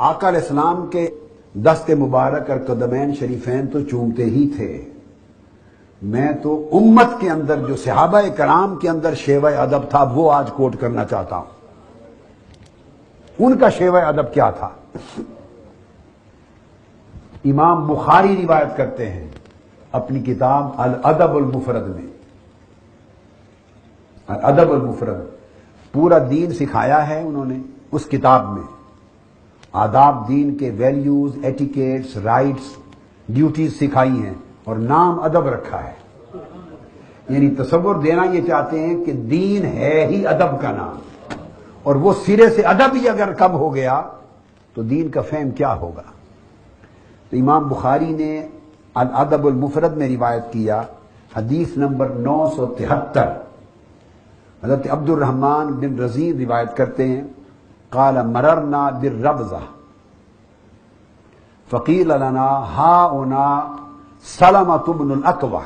آقا علیہ السلام کے دست مبارک اور قدمین شریفین تو چومتے ہی تھے. میں تو امت کے اندر جو صحابہ کرام کے اندر شیوہ ادب تھا وہ آج کوٹ کرنا چاہتا ہوں. ان کا شیوہ ادب کیا تھا؟ امام بخاری روایت کرتے ہیں اپنی کتاب الادب المفرد میں. الادب المفرد پورا دین سکھایا ہے انہوں نے اس کتاب میں. آداب دین کے ویلیوز، ایٹیکیٹس، رائٹس، ڈیوٹیز سکھائی ہیں اور نام ادب رکھا ہے. یعنی تصور دینا یہ چاہتے ہیں کہ دین ہے ہی ادب کا نام، اور وہ سرے سے ادب ہی اگر کم ہو گیا تو دین کا فہم کیا ہوگا. تو امام بخاری نے الادب المفرد میں روایت کیا حدیث نمبر 973. حضرت عبد الرحمن بن رزین روایت کرتے ہیں قال مررنا بالربضہ فقیل لنا ہاؤنا سلمۃ بن الاکوع.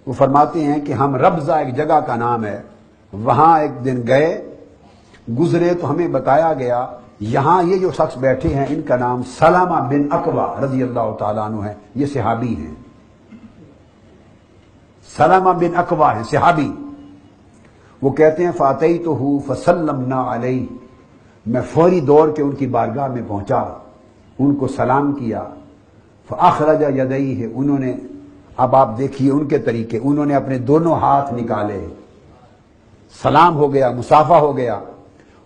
وہ فرماتے ہیں کہ ہم ربضہ ایک جگہ کا نام ہے، وہاں ایک دن گئے گزرے تو ہمیں بتایا گیا یہاں یہ جو شخص بیٹھے ہیں ان کا نام سلمہ بن اکوع رضی اللہ تعالیٰ عنہ ہے. یہ صحابی ہیں، سلمہ بن اکوع ہیں صحابی. وہ کہتے ہیں فاتیتہ فسلمنا علیہ، میں فوری دوڑ کے ان کی بارگاہ میں پہنچا، ان کو سلام کیا. فاخرج یدیہ، انہوں نے، اب آپ دیکھیے ان کے طریقے، انہوں نے اپنے دونوں ہاتھ نکالے، سلام ہو گیا، مصافحہ ہو گیا،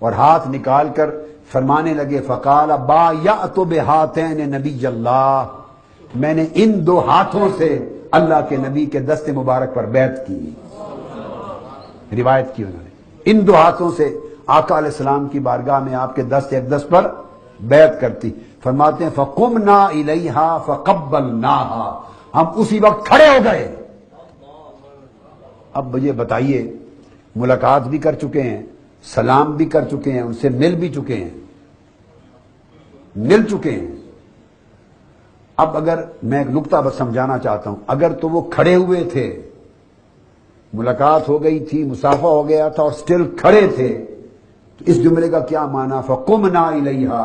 اور ہاتھ نکال کر فرمانے لگے فقال بایعت بہاتین نبی اللہ، میں نے ان دو ہاتھوں سے اللہ کے نبی کے دست مبارک پر بیعت کی. روایت کی انہوں نے ان دو ہاتھوں سے آقا علیہ السلام کی بارگاہ میں آپ کے دست اقدس پر بیعت کرتی. فرماتے ہیں فقمنا الیہا فقبلناہا، ہم اسی وقت کھڑے ہو گئے. اب مجھے بتائیے، ملاقات بھی کر چکے ہیں، سلام بھی کر چکے ہیں، ان سے مل بھی چکے ہیں، مل چکے ہیں. اب اگر میں ایک نقطہ بس سمجھانا چاہتا ہوں، اگر تو وہ کھڑے ہوئے تھے، ملاقات ہو گئی تھی، مصافحہ ہو گیا تھا اور سٹل کھڑے تھے، تو اس جملے کا کیا معنی فقمنا الیہا،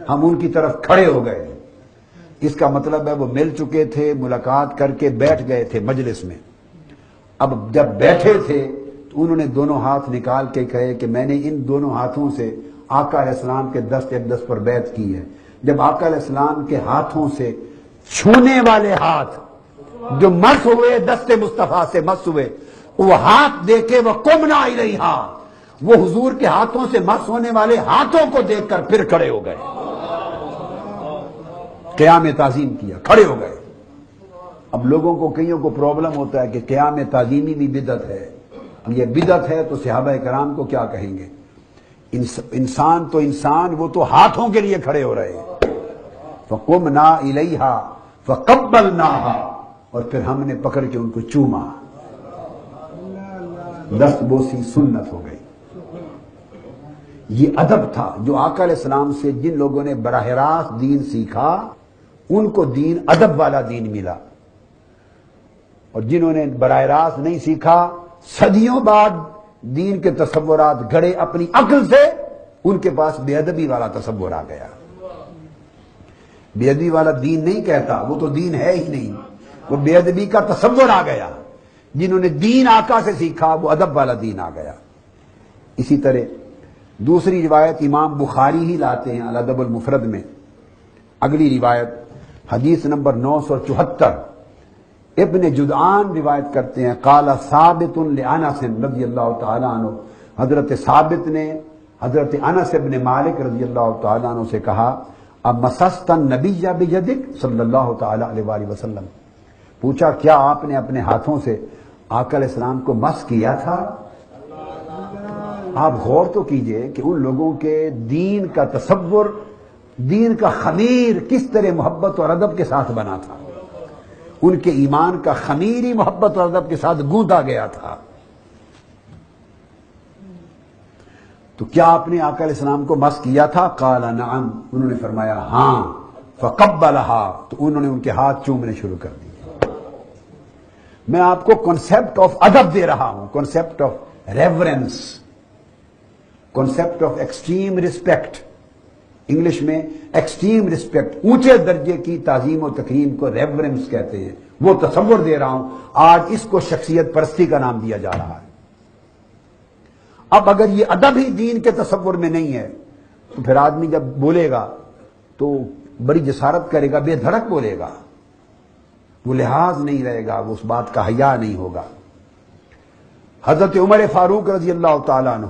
ہم ان کی طرف کھڑے ہو گئے. اس کا مطلب ہے وہ مل چکے تھے، ملاقات کر کے بیٹھ گئے تھے مجلس میں. اب جب بیٹھے تھے تو انہوں نے دونوں ہاتھ نکال کے کہے کہ میں نے ان دونوں ہاتھوں سے آقا علیہ السلام کے دست اقدس پر بیعت کی ہے. جب آقا علیہ السلام کے ہاتھوں سے چھونے والے ہاتھ جو مس ہوئے، دست مصطفیٰ سے مس ہوئے، وہ ہاتھ دیکھے وہ قمنا الیہا، وہ حضور کے ہاتھوں سے مس ہونے والے ہاتھوں کو دیکھ کر پھر کھڑے ہو گئے، قیام تعظیم کیا، کھڑے ہو گئے. اب لوگوں کو کئیوں کو پرابلم ہوتا ہے کہ قیام تعظیمی بھی بدعت ہے. اب یہ بدعت ہے تو صحابہ کرام کو کیا کہیں گے؟ انسان تو انسان، وہ تو ہاتھوں کے لیے کھڑے ہو رہے ہیں. فقمنا الیہا فقبلناہا، اور پھر ہم نے پکڑ کے ان کو چوما. دست بوسی سنت ہو گئی. یہ ادب تھا جو آقا علیہ السلام سے جن لوگوں نے براہ راست دین سیکھا ان کو دین ادب والا دین ملا، اور جنہوں نے براہ راست نہیں سیکھا، صدیوں بعد دین کے تصورات گھڑے اپنی عقل سے، ان کے پاس بے ادبی والا تصور آ گیا. بے ادبی والا دین نہیں کہتا، وہ تو دین ہے ہی نہیں، وہ بے ادبی کا تصور آ گیا. جنہوں نے دین آقا سے سیکھا وہ ادب والا دین آ گیا. اسی طرح دوسری روایت امام بخاری ہی لاتے ہیں الادب المفرد میں. اگلی روایت حدیث نمبر 974. ابن جدعان روایت کرتے ہیں قال ثابت لانس رضی اللہ تعالیٰ عنہ، حضرت ثابت نے حضرت انس ابن مالک رضی اللہ تعالیٰ عنہ سے کہا اب مسست النبی بجدک صلی اللہ تعالیٰ علیہ وآلہ وسلم، پوچھا کیا آپ نے اپنے ہاتھوں سے آقا علیہ السلام کو مس کیا تھا؟ آپ غور تو کیجئے کہ ان لوگوں کے دین کا تصور، دین کا خمیر کس طرح محبت اور ادب کے ساتھ بنا تھا. ان کے ایمان کا خمیر ہی محبت اور ادب کے ساتھ گوندا گیا تھا. تو کیا آپ نے آقا علیہ السلام کو مس کیا تھا؟ قال نعم، انہوں نے فرمایا ہاں. فقبلہا، تو انہوں نے ان کے ہاتھ چومنے شروع کر دیے. میں آپ کو کنسپٹ آف ادب دے رہا ہوں، concept of reverence, concept of extreme respect. English میں ایکسٹریم رسپیکٹ، اونچے درجے کی تعظیم و تکریم کو ریورنس کہتے ہیں، وہ تصور دے رہا ہوں۔ آج اس کو شخصیت پرستی کا نام دیا جا رہا ہے۔ اب اگر یہ ادب ہی دین کے تصور میں نہیں ہے تو پھر آدمی جب بولے گا تو بڑی جسارت کرے گا، بے دھڑک بولے گا، وہ لحاظ نہیں رہے گا، وہ اس بات کا حیا نہیں ہوگا۔ حضرت عمر فاروق رضی اللہ تعالیٰ عنہ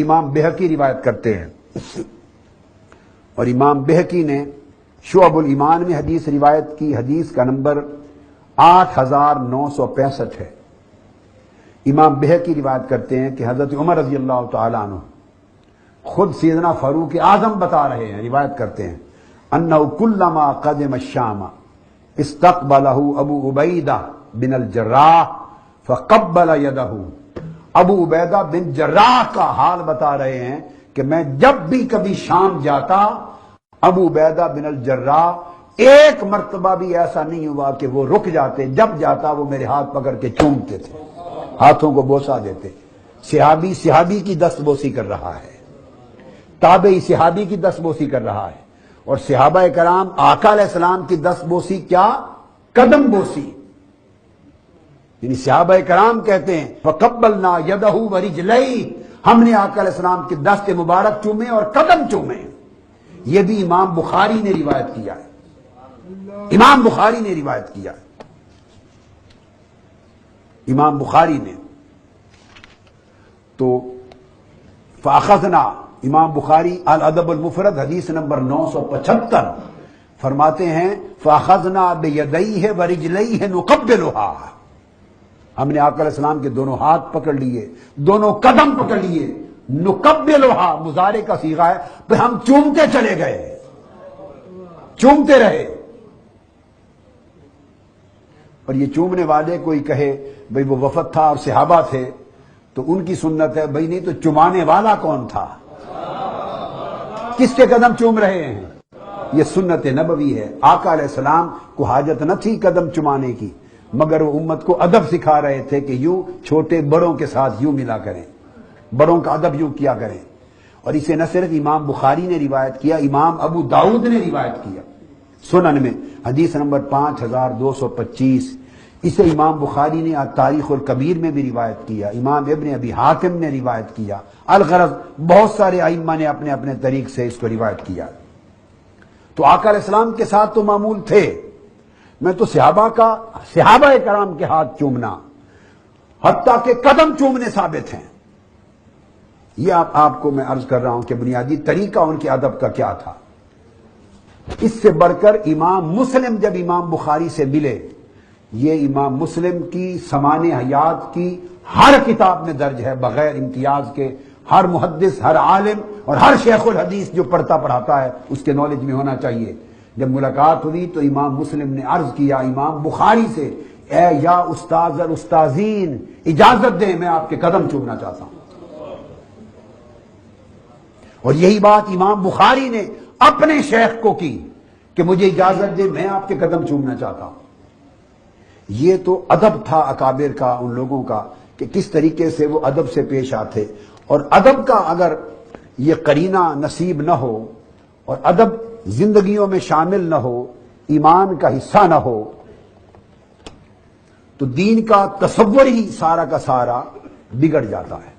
امام بہقی روایت کرتے ہیں، اور امام بہقی نے شعب الایمان میں حدیث روایت کی، حدیث کا نمبر 8965 ہے۔ امام بہقی روایت کرتے ہیں کہ حضرت عمر رضی اللہ تعالیٰ عنہ خود سیدنا فاروق اعظم بتا رہے ہیں، روایت کرتے ہیں، انہ کلما قدم الشام استقبلہ ابو عبیدہ بن الجراح فقبل یدہ۔ ابو عبیدہ بن جراح کا حال بتا رہے ہیں کہ میں جب بھی کبھی شام جاتا، ابو عبیدہ بن الجراح ایک مرتبہ بھی ایسا نہیں ہوا کہ وہ رک جاتے، جب جاتا وہ میرے ہاتھ پکڑ کے چومتے تھے، ہاتھوں کو بوسا دیتے۔ صحابی کی دست بوسی کر رہا ہے، تابعی صحابی کی دست بوسی کر رہا ہے، اور صحابہ کرام آقا علیہ السلام کی دست بوسی کیا؟ قدم بوسی۔ یعنی صحابہ کرام کہتے ہیں فقبلنا یدہ ورجلیہ، ہم نے آقا علیہ السلام کی دست مبارک چومے اور قدم چومے۔ یہ بھی امام بخاری نے روایت کیا ہے، امام بخاری نے روایت کیا ہے، امام بخاری نے۔ تو فاخذنا، امام بخاری الادب المفرد حدیث نمبر 975 فرماتے ہیں فاخذنا بیدیہ ورجلیہ نقبلھا، ہم نے آقا علیہ السلام کے دونوں ہاتھ پکڑ لیے، دونوں قدم پکڑ لیے، نقبلھا مضارع کا صیغہ ہے، پھر ہم چومتے چلے گئے، چومتے رہے۔ اور یہ چومنے والے کوئی کہے بھئی وہ وفد تھا اور صحابہ تھے تو ان کی سنت ہے، بھئی نہیں تو چمانے والا کون تھا؟ کس کے قدم چوم رہے ہیں؟ یہ سنت نبوی ہے۔ آقا علیہ السلام کو حاجت نہ تھی قدم چمانے کی، مگر وہ امت کو ادب سکھا رہے تھے کہ یوں چھوٹے بڑوں کے ساتھ یوں ملا کریں، بڑوں کا ادب یوں کیا کریں۔ اور اسے نہ صرف امام بخاری نے روایت کیا، امام ابو داؤد نے روایت کیا سنن میں، حدیث نمبر 5225۔ اسے امام بخاری نے تاریخ الکبیر میں بھی روایت کیا، امام ابن ابی حاتم نے روایت کیا، الغرض بہت سارے ائمہ نے اپنے اپنے طریق سے اس کو روایت کیا۔ تو آقا علیہ السلام کے ساتھ تو معمول تھے، میں تو صحابہ کرام کے ہاتھ چومنا، حتیٰ کہ قدم چومنے ثابت ہیں۔ یہ آپ کو میں عرض کر رہا ہوں کہ بنیادی طریقہ ان کے ادب کا کیا تھا۔ اس سے بڑھ کر امام مسلم جب امام بخاری سے ملے، یہ امام مسلم کی سمان حیات کی ہر کتاب میں درج ہے بغیر امتیاز کے، ہر محدث، ہر عالم اور ہر شیخ الحدیث جو پڑھتا پڑھاتا ہے اس کے نالج میں ہونا چاہیے۔ جب ملاقات ہوئی تو امام مسلم نے عرض کیا امام بخاری سے، اے یا استاذ الاستاذین، اجازت دیں میں آپ کے قدم چومنا چاہتا ہوں۔ اور یہی بات امام بخاری نے اپنے شیخ کو کی کہ مجھے اجازت دے میں آپ کے قدم چومنا چاہتا ہوں۔ یہ تو ادب تھا اکابر کا، ان لوگوں کا، کہ کس طریقے سے وہ ادب سے پیش آتے۔ اور ادب کا اگر یہ قرینہ نصیب نہ ہو اور ادب زندگیوں میں شامل نہ ہو، ایمان کا حصہ نہ ہو، تو دین کا تصور ہی سارا کا سارا بگڑ جاتا ہے۔